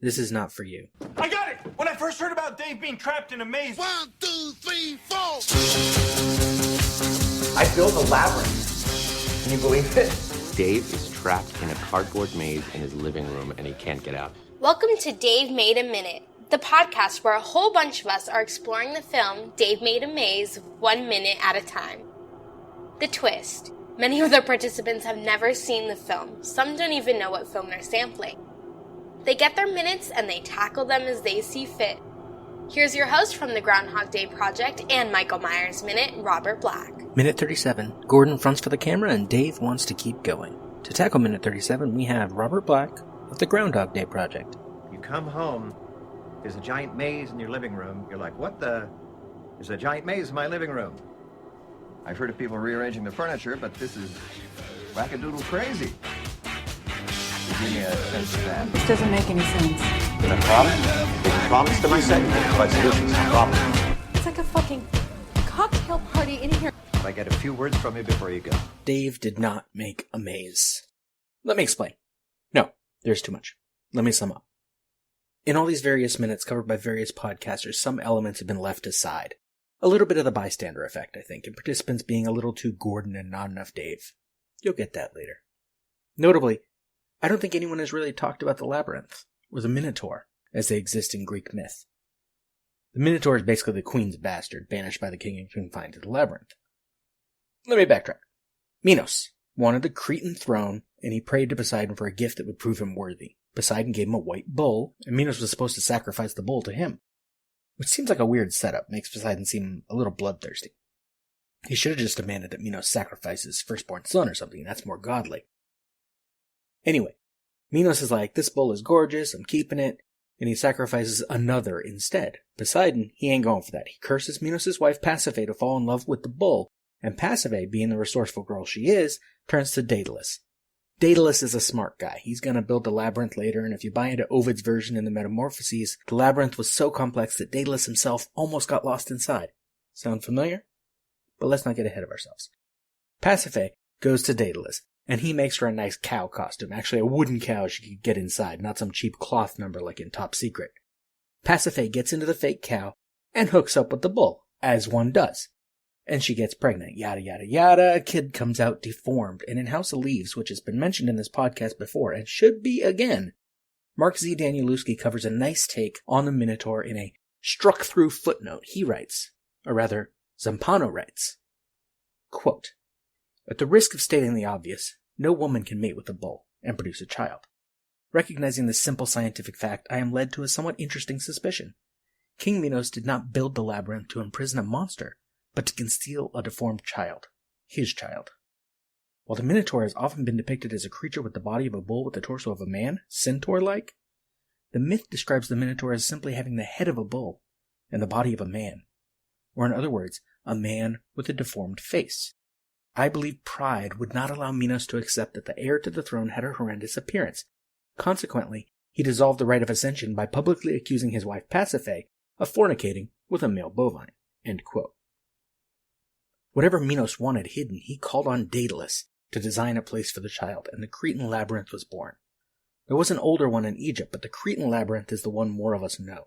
this is not for you. I got it! When I first heard about Dave being trapped in a maze... 1, 2, 3, 4! I built a labyrinth. Can you believe it? Dave is trapped in a cardboard maze in his living room and he can't get out. Welcome to Dave Made a Minute, the podcast where a whole bunch of us are exploring the film Dave Made a Maze 1 minute at a time. The twist. Many of the participants have never seen the film. Some don't even know what film they're sampling. They get their minutes and they tackle them as they see fit. Here's your host from the Groundhog Day Project and Michael Myers Minute, Robert Black. Minute 37. Gordon fronts for the camera and Dave wants to keep going. To tackle Minute 37, we have Robert Black of the Groundhog Day Project. You come home, there's a giant maze in your living room. You're like, what the? There's a giant maze in my living room. I've heard of people rearranging the furniture, but this is wackadoodle crazy. Give me a sense of that. This doesn't make any sense. Is that a problem? Did you promise to myself? But solutions, no problem. It's like a fucking cocktail party in here. If I get a few words from you before you go. Dave did not make a maze. Let me explain. No, there's too much. Let me sum up. In all these various minutes covered by various podcasters, some elements have been left aside. A little bit of the bystander effect, I think, and participants being a little too Gordon and not enough Dave. You'll get that later. Notably, I don't think anyone has really talked about the labyrinth, or the Minotaur, as they exist in Greek myth. The Minotaur is basically the queen's bastard, banished by the king and confined to the labyrinth. Let me backtrack. Minos wanted the Cretan throne, and he prayed to Poseidon for a gift that would prove him worthy. Poseidon gave him a white bull, and Minos was supposed to sacrifice the bull to him. Which seems like a weird setup, makes Poseidon seem a little bloodthirsty. He should have just demanded that Minos sacrifice his firstborn son or something, that's more godly. Anyway, Minos is like, this bull is gorgeous, I'm keeping it, and he sacrifices another instead. Poseidon, he ain't going for that. He curses Minos' wife Pasiphae to fall in love with the bull, and Pasiphae, being the resourceful girl she is, turns to Daedalus. Daedalus is a smart guy. He's gonna build the labyrinth later, and if you buy into Ovid's version in the Metamorphoses, the labyrinth was so complex that Daedalus himself almost got lost inside. Sound familiar? But let's not get ahead of ourselves. Pasiphae goes to Daedalus, and he makes her a nice cow costume, actually a wooden cow she could get inside, not some cheap cloth number like in Top Secret. Pasiphae gets into the fake cow, and hooks up with the bull, as one does. And she gets pregnant, yada yada yada, a kid comes out deformed, and in House of Leaves, which has been mentioned in this podcast before, and should be again, Mark Z. Danielewski covers a nice take on the Minotaur in a struck-through footnote. He writes, or rather, Zampano writes, quote, at the risk of stating the obvious, no woman can mate with a bull and produce a child. Recognizing this simple scientific fact, I am led to a somewhat interesting suspicion. King Minos did not build the labyrinth to imprison a monster, but to conceal a deformed child, his child. While the Minotaur has often been depicted as a creature with the body of a bull with the torso of a man, centaur-like, the myth describes the Minotaur as simply having the head of a bull and the body of a man, or in other words, a man with a deformed face. I believe pride would not allow Minos to accept that the heir to the throne had a horrendous appearance. Consequently, he dissolved the right of ascension by publicly accusing his wife Pasiphae of fornicating with a male bovine. End quote. Whatever Minos wanted hidden, he called on Daedalus to design a place for the child, and the Cretan labyrinth was born. There was an older one in Egypt, but the Cretan labyrinth is the one more of us know.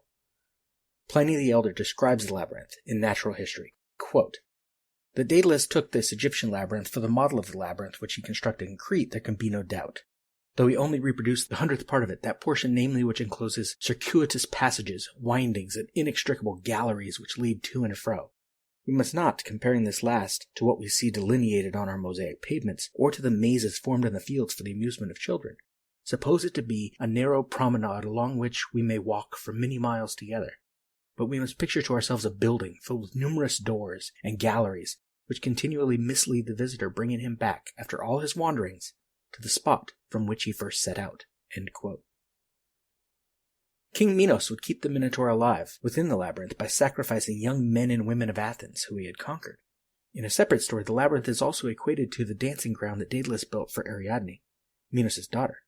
Pliny the Elder describes the labyrinth in Natural History. Quote, that Daedalus took this Egyptian labyrinth for the model of the labyrinth which he constructed in Crete, there can be no doubt. Though he only reproduced the 100th part of it, that portion namely which encloses circuitous passages, windings, and inextricable galleries which lead to and fro. We must not, comparing this last to what we see delineated on our mosaic pavements, or to the mazes formed in the fields for the amusement of children, suppose it to be a narrow promenade along which we may walk for many miles together. But we must picture to ourselves a building filled with numerous doors and galleries which continually mislead the visitor, bringing him back, after all his wanderings, to the spot from which he first set out. End quote. King Minos would keep the Minotaur alive within the labyrinth by sacrificing young men and women of Athens who he had conquered. In a separate story, the labyrinth is also equated to the dancing ground that Daedalus built for Ariadne, Minos' daughter.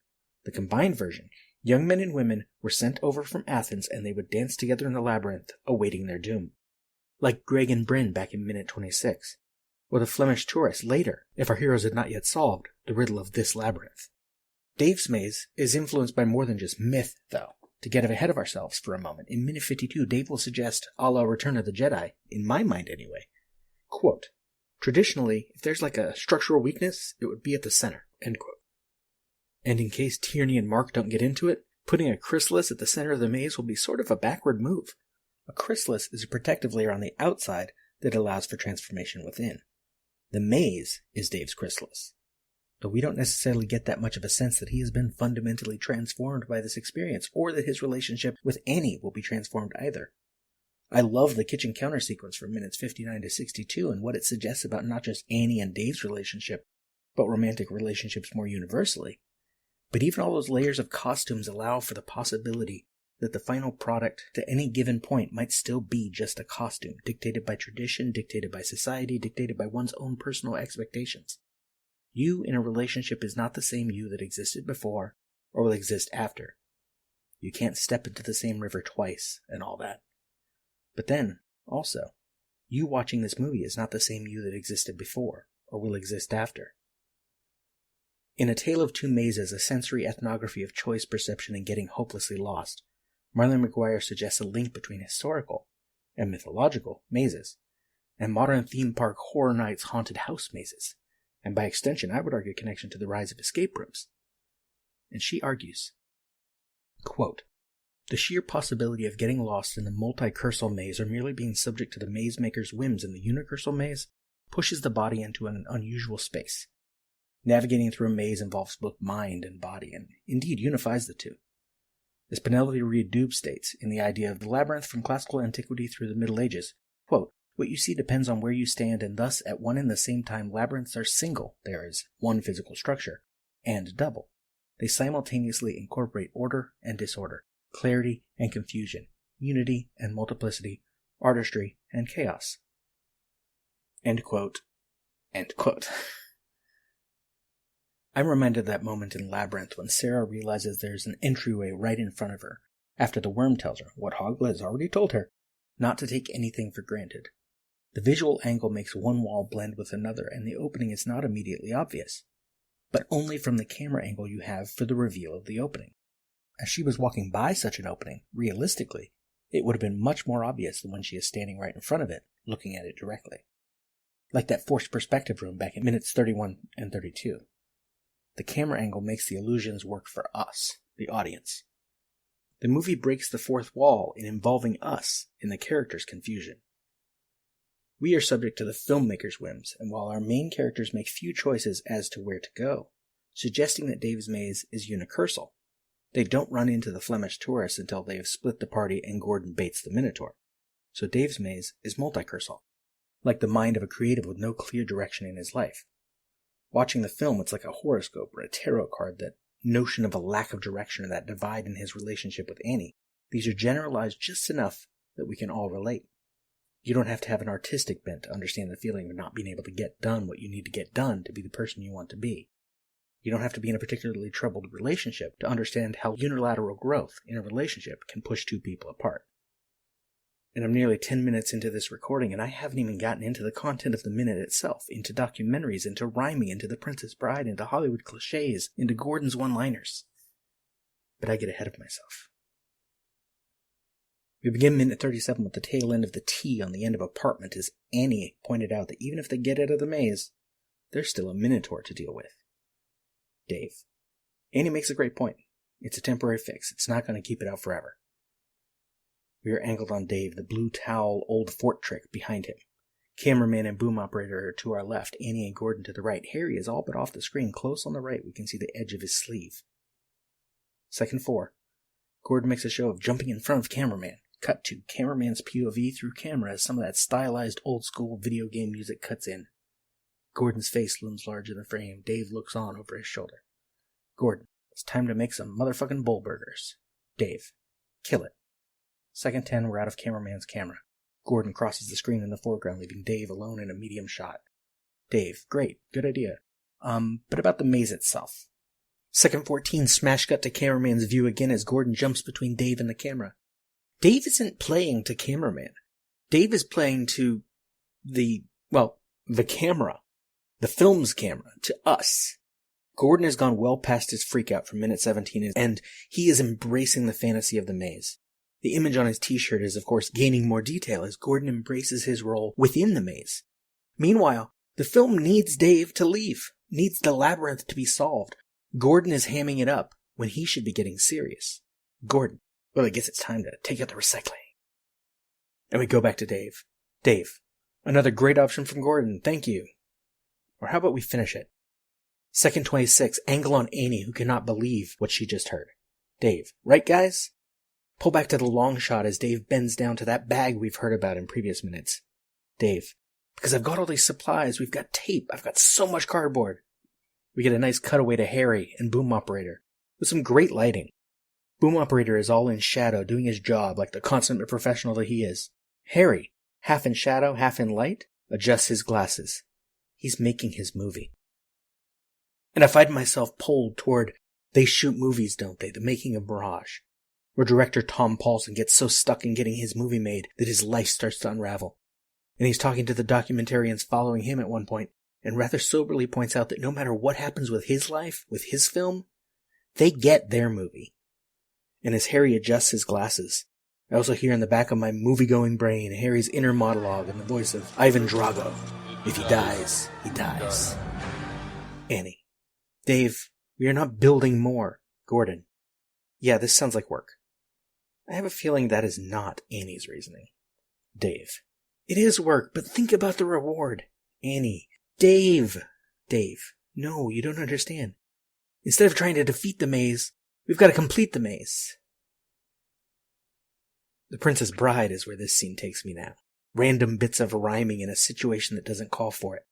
The combined version, young men and women were sent over from Athens and they would dance together in the labyrinth, awaiting their doom. Like Greg and Bryn back in Minute 26, or the Flemish tourists later, if our heroes had not yet solved the riddle of this labyrinth. Dave's maze is influenced by more than just myth, though. To get ahead of ourselves for a moment, in minute 52, Dave will suggest, a la Return of the Jedi, in my mind anyway, quote, "Traditionally, if there's like a structural weakness, it would be at the center," end quote. And in case Tierney and Mark don't get into it, putting a chrysalis at the center of the maze will be sort of a backward move. A chrysalis is a protective layer on the outside that allows for transformation within. The maze is Dave's chrysalis. Though we don't necessarily get that much of a sense that he has been fundamentally transformed by this experience, or that his relationship with Annie will be transformed either. I love the kitchen counter sequence from minutes 59 to 62 and what it suggests about not just Annie and Dave's relationship, but romantic relationships more universally. But even all those layers of costumes allow for the possibility that the final product to any given point might still be just a costume, dictated by tradition, dictated by society, dictated by one's own personal expectations. You in a relationship is not the same you that existed before or will exist after. You can't step into the same river twice and all that. But then, also, you watching this movie is not the same you that existed before or will exist after. In A Tale of Two Mazes, a sensory ethnography of choice, perception, and getting hopelessly lost, Marlon McGuire suggests a link between historical and mythological mazes and modern theme park Horror Nights haunted house mazes, and by extension I would argue a connection to the rise of escape rooms. And she argues, quote, "The sheer possibility of getting lost in the multicursal maze or merely being subject to the maze maker's whims in the unicursal maze pushes the body into an unusual space. Navigating through a maze involves both mind and body, and indeed unifies the two. As Penelope Reed Dube states in The Idea of the Labyrinth from classical antiquity through the Middle Ages, quote, "What you see depends on where you stand, and thus at one and the same time labyrinths are single, there is one physical structure, and double. They simultaneously incorporate order and disorder, clarity and confusion, unity and multiplicity, artistry and chaos." End quote. End quote. I'm reminded of that moment in Labyrinth when Sarah realizes there's an entryway right in front of her, after the worm tells her, what Hogla has already told her, not to take anything for granted. The visual angle makes one wall blend with another, and the opening is not immediately obvious, but only from the camera angle you have for the reveal of the opening. As she was walking by such an opening, realistically, it would have been much more obvious than when she is standing right in front of it, looking at it directly. Like that forced perspective room back in minutes 31 and 32. The camera angle makes the illusions work for us, the audience. The movie breaks the fourth wall in involving us in the character's confusion. We are subject to the filmmaker's whims, and while our main characters make few choices as to where to go, suggesting that Dave's maze is unicursal, they don't run into the Flemish tourists until they have split the party and Gordon baits the Minotaur. So Dave's maze is multicursal, like the mind of a creative with no clear direction in his life. Watching the film, it's like a horoscope or a tarot card, that notion of a lack of direction or that divide in his relationship with Annie. These are generalized just enough that we can all relate. You don't have to have an artistic bent to understand the feeling of not being able to get done what you need to get done to be the person you want to be. You don't have to be in a particularly troubled relationship to understand how unilateral growth in a relationship can push two people apart. And I'm nearly 10 minutes into this recording, and I haven't even gotten into the content of the minute itself, into documentaries, into rhyming, into The Princess Bride, into Hollywood cliches, into Gordon's one-liners. But I get ahead of myself. We begin minute 37 with the tail end of the T on the end of apartment, as Annie pointed out that even if they get out of the maze, there's still a Minotaur to deal with. Dave. Annie makes a great point. It's a temporary fix. It's not going to keep it out forever. We are angled on Dave, the blue towel old fort trick behind him. Cameraman and boom operator are to our left, Annie and Gordon to the right. Harry is all but off the screen. Close on the right, we can see the edge of his sleeve. Second 4. Gordon makes a show of jumping in front of cameraman. Cut to cameraman's POV through camera as some of that stylized old-school video game music cuts in. Gordon's face looms large in the frame. Dave looks on over his shoulder. Gordon, it's time to make some motherfucking bull burgers. Dave, kill it. Second 10, we're out of cameraman's camera. Gordon crosses the screen in the foreground, leaving Dave alone in a medium shot. Dave, great, good idea. But about the maze itself. Second 14, smash cut to cameraman's view again as Gordon jumps between Dave and the camera. Dave isn't playing to cameraman. Dave is playing to the camera. The film's camera. To us. Gordon has gone well past his freakout from minute 17, and he is embracing the fantasy of the maze. The image on his t-shirt is, of course, gaining more detail as Gordon embraces his role within the maze. Meanwhile, the film needs Dave to leave, needs the labyrinth to be solved. Gordon is hamming it up when he should be getting serious. Gordon, well, I guess it's time to take out the recycling. And we go back to Dave. Dave, another great option from Gordon, thank you. Or how about we finish it? Second 26, angle on Annie, who cannot believe what she just heard. Dave, right guys? Pull back to the long shot as Dave bends down to that bag we've heard about in previous minutes. Dave, because I've got all these supplies, we've got tape, I've got so much cardboard. We get a nice cutaway to Harry and Boom Operator, with some great lighting. Boom Operator is all in shadow, doing his job like the consummate professional that he is. Harry, half in shadow, half in light, adjusts his glasses. He's making his movie. And I find myself pulled toward They Shoot Movies, Don't They? The Making of Mirage, where director Tom Paulson gets so stuck in getting his movie made that his life starts to unravel. And he's talking to the documentarians following him at one point, and rather soberly points out that no matter what happens with his life, with his film, they get their movie. And as Harry adjusts his glasses, I also hear in the back of my movie-going brain Harry's inner monologue in the voice of Ivan Drago. If he dies, he dies. Annie. Dave, we are not building more. Gordon. Yeah, this sounds like work. I have a feeling that is not Annie's reasoning. Dave. It is work, but think about the reward. Annie. Dave. Dave. No, you don't understand. Instead of trying to defeat the maze, we've got to complete the maze. The Princess Bride is where this scene takes me now. Random bits of rhyming in a situation that doesn't call for it.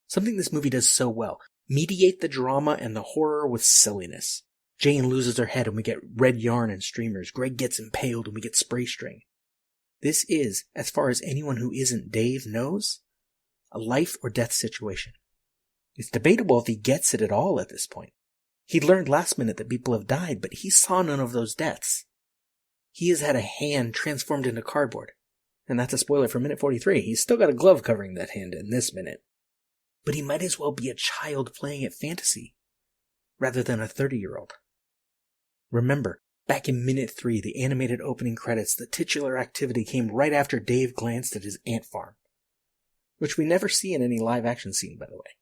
Something this movie does so well. Mediate the drama and the horror with silliness. Jane loses her head and we get red yarn and streamers. Greg gets impaled and we get spray string. This is, as far as anyone who isn't Dave knows, a life or death situation. It's debatable if he gets it at all at this point. He learned last minute that people have died, but he saw none of those deaths. He has had a hand transformed into cardboard. And that's a spoiler for minute 43. He's still got a glove covering that hand in this minute. But he might as well be a child playing at fantasy, rather than a 30-year-old. Remember, back in minute 3, the animated opening credits, the titular activity came right after Dave glanced at his ant farm, which we never see in any live-action scene, by the way.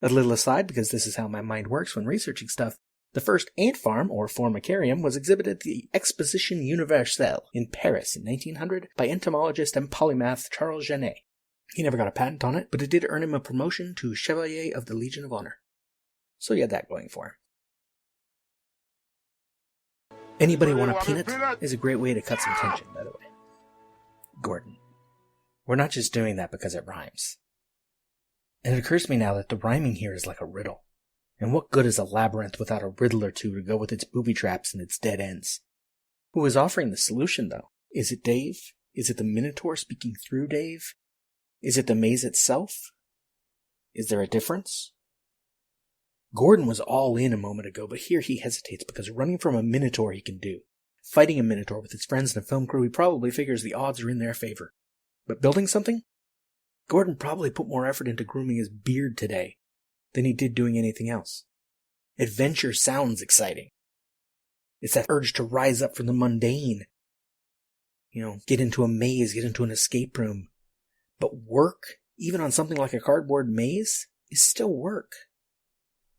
A little aside, because this is how my mind works when researching stuff, the first ant farm, or formicarium, was exhibited at the Exposition Universelle in Paris in 1900 by entomologist and polymath Charles Genet. He never got a patent on it, but it did earn him a promotion to Chevalier of the Legion of Honor. So he had that going for him. Anybody want a peanut? Is a great way to cut some tension, by the way. Gordon. We're not just doing that because it rhymes. And it occurs to me now that the rhyming here is like a riddle. And what good is a labyrinth without a riddle or two to go with its booby traps and its dead ends? Who is offering the solution, though? Is it Dave? Is it the Minotaur speaking through Dave? Is it the maze itself? Is there a difference? Gordon was all in a moment ago, but here he hesitates because running from a Minotaur he can do. Fighting a Minotaur with his friends and a film crew, he probably figures the odds are in their favor. But building something? Gordon probably put more effort into grooming his beard today than he did doing anything else. Adventure sounds exciting. It's that urge to rise up from the mundane. Get into a maze, get into an escape room. But work, even on something like a cardboard maze, is still work.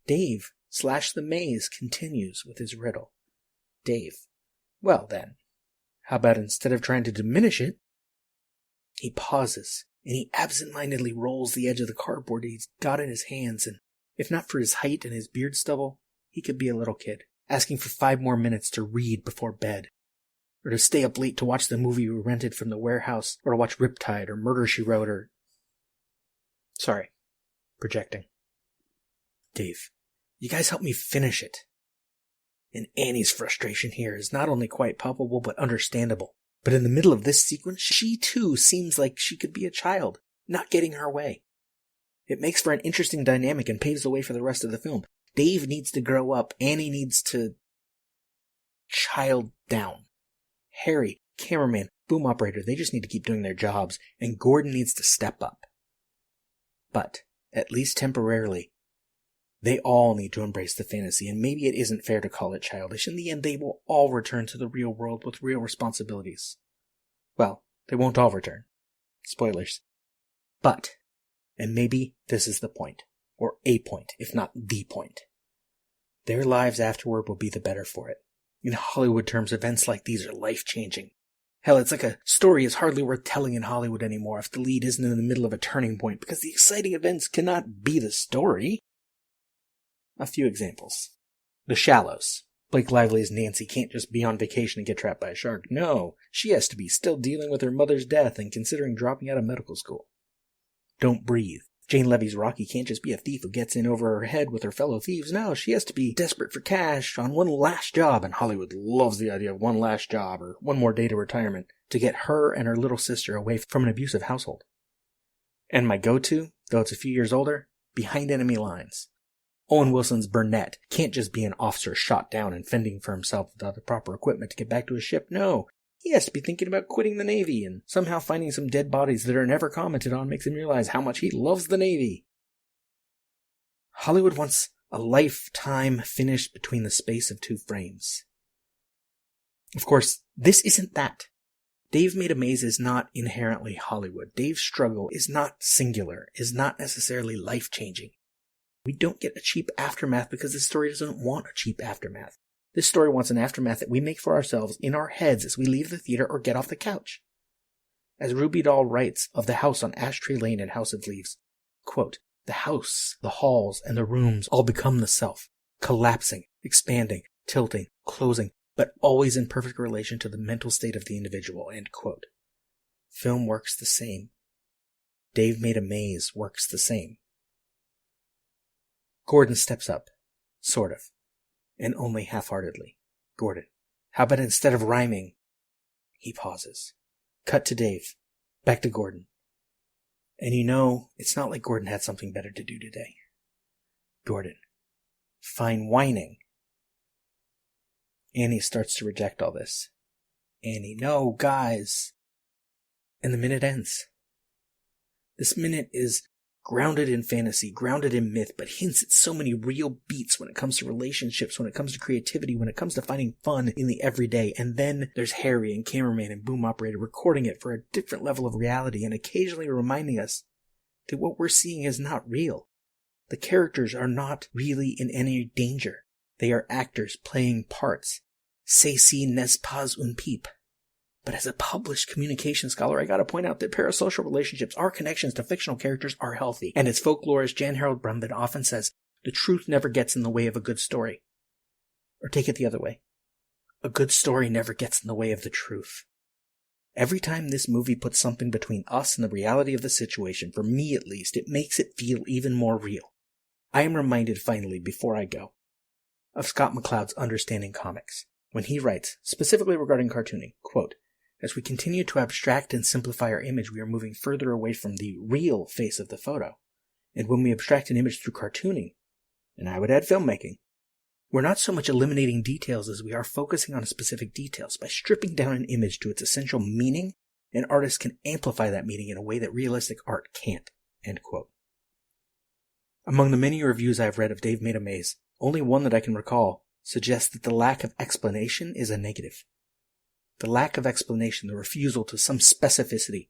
Dave / the maze continues with his riddle. Dave. Well then, how about instead of trying to diminish it, he pauses and he absent-mindedly rolls the edge of the cardboard he's got in his hands, and if not for his height and his beard stubble, he could be a little kid, asking for 5 more minutes to read before bed, or to stay up late to watch the movie we rented from the warehouse, or to watch Riptide or Murder, She Wrote, or... Sorry, projecting. Dave, you guys help me finish it. And Annie's frustration here is not only quite palpable but understandable. But in the middle of this sequence, she too seems like she could be a child, not getting her way. It makes for an interesting dynamic and paves the way for the rest of the film. Dave needs to grow up. Annie needs to... child down. Harry, cameraman, boom operator, they just need to keep doing their jobs, and Gordon needs to step up. But, at least temporarily, They all need to embrace the fantasy, and maybe it isn't fair to call it childish. In the end, they will all return to the real world with real responsibilities. Well, they won't all return. Spoilers. But, and maybe this is the point, or a point, if not the point, their lives afterward will be the better for it. In Hollywood terms, events like these are life-changing. Hell, it's like a story is hardly worth telling in Hollywood anymore if the lead isn't in the middle of a turning point, because the exciting events cannot be the story. A few examples. The Shallows. Blake Lively's Nancy can't just be on vacation and get trapped by a shark. No, she has to be still dealing with her mother's death and considering dropping out of medical school. Don't Breathe. Jane Levy's Rocky can't just be a thief who gets in over her head with her fellow thieves. No, she has to be desperate for cash on one last job, and Hollywood loves the idea of one last job or one more day to retirement to get her and her little sister away from an abusive household. And my go-to, though it's a few years older, Behind Enemy Lines. Owen Wilson's Burnett can't just be an officer shot down and fending for himself without the proper equipment to get back to his ship. No, he has to be thinking about quitting the Navy, and somehow finding some dead bodies that are never commented on makes him realize how much he loves the Navy. Hollywood wants a lifetime finished between the space of two frames. Of course, this isn't that. Dave Made a Maze is not inherently Hollywood. Dave's struggle is not singular, is not necessarily life-changing. We don't get a cheap aftermath because this story doesn't want a cheap aftermath. This story wants an aftermath that we make for ourselves in our heads as we leave the theater or get off the couch. As Ruby Dahl writes of the house on Ash Tree Lane in House of Leaves, quote, "The house, the halls, and the rooms all become the self, collapsing, expanding, tilting, closing, but always in perfect relation to the mental state of the individual," end quote. Film works the same. Dave Made a Maze works the same. Gordon steps up. Sort of. And only half-heartedly. Gordon. How about instead of rhyming? He pauses. Cut to Dave. Back to Gordon. And you know, it's not like Gordon had something better to do today. Gordon. Fine whining. Annie starts to reject all this. Annie. No, guys. And the minute ends. This minute is grounded in fantasy, grounded in myth, but hints at so many real beats when it comes to relationships, when it comes to creativity, when it comes to finding fun in the everyday. And then there's Harry and cameraman and boom operator recording it for a different level of reality and occasionally reminding us that what we're seeing is not real. The characters are not really in any danger. They are actors playing parts. Ceci n'est pas un pipe. But as a published communication scholar, I gotta point out that parasocial relationships, our connections to fictional characters, are healthy. And as folklorist Jan Harold Brumbitt often says, the truth never gets in the way of a good story. Or take it the other way. A good story never gets in the way of the truth. Every time this movie puts something between us and the reality of the situation, for me at least, it makes it feel even more real. I am reminded finally, before I go, of Scott McCloud's Understanding Comics, when he writes, specifically regarding cartooning, quote, "As we continue to abstract and simplify our image, we are moving further away from the real face of the photo. And when we abstract an image through cartooning, and I would add filmmaking, we're not so much eliminating details as we are focusing on specific details. By stripping down an image to its essential meaning, an artist can amplify that meaning in a way that realistic art can't." End quote. Among the many reviews I've read of Dave Made a Maze, only one that I can recall suggests that the lack of explanation is a negative. The lack of explanation, the refusal to some specificity.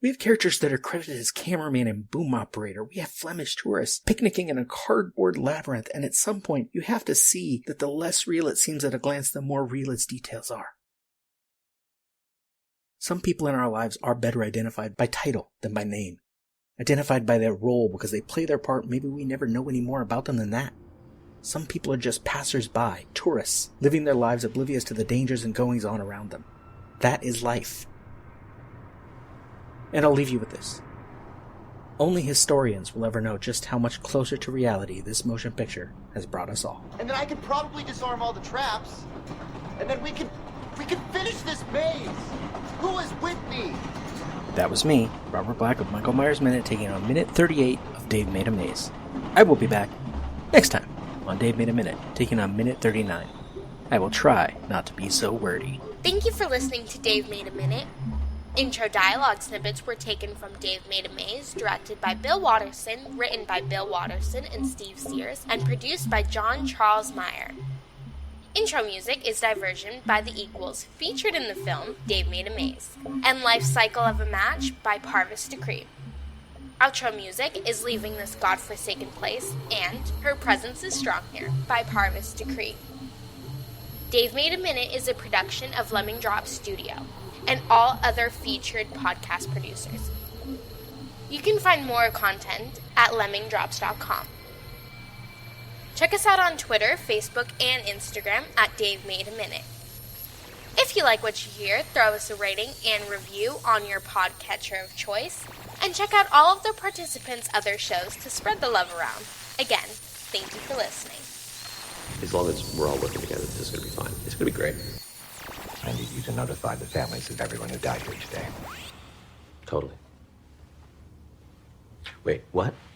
We have characters that are credited as cameraman and boom operator. We have Flemish tourists picnicking in a cardboard labyrinth, and at some point you have to see that the less real it seems at a glance, the more real its details are. Some people in our lives are better identified by title than by name. Identified by their role because they play their part, maybe we never know any more about them than that. Some people are just passers-by, tourists, living their lives oblivious to the dangers and goings-on around them. That is life. And I'll leave you with this. Only historians will ever know just how much closer to reality this motion picture has brought us all. And then I could probably disarm all the traps, and then we could finish this maze. Who is with me? That was me, Robert Black of Michael Myers Minute, taking on minute 38 of Dave Made a Maze. I will be back next time on Dave Made a Minute, taking on minute 39. I will try not to be so wordy. Thank you for listening to Dave Made a Minute. Intro dialogue snippets were taken from Dave Made a Maze, directed by Bill Watterson, written by Bill Watterson and Steve Sears, and produced by John Charles Meyer. Intro music is Diversion by The Equals, featured in the film Dave Made a Maze, and Life Cycle of a Match by Parvis Decree. Outro music is Leaving This God-Forsaken Place and Her Presence is Strong Here by Parvis Decree. Dave Made a Minute is a production of Lemming Drop Studio and all other featured podcast producers. You can find more content at lemmingdrops.com. Check us out on Twitter, Facebook, and Instagram at Dave Made a Minute. If you like what you hear, throw us a rating and review on your podcatcher of choice, and check out all of the participants' other shows to spread the love around. Again, thank you for listening. As long as we're all working together, this is going to be fine. It's going to be great. I need you to notify the families of everyone who died here today. Totally. Wait, what?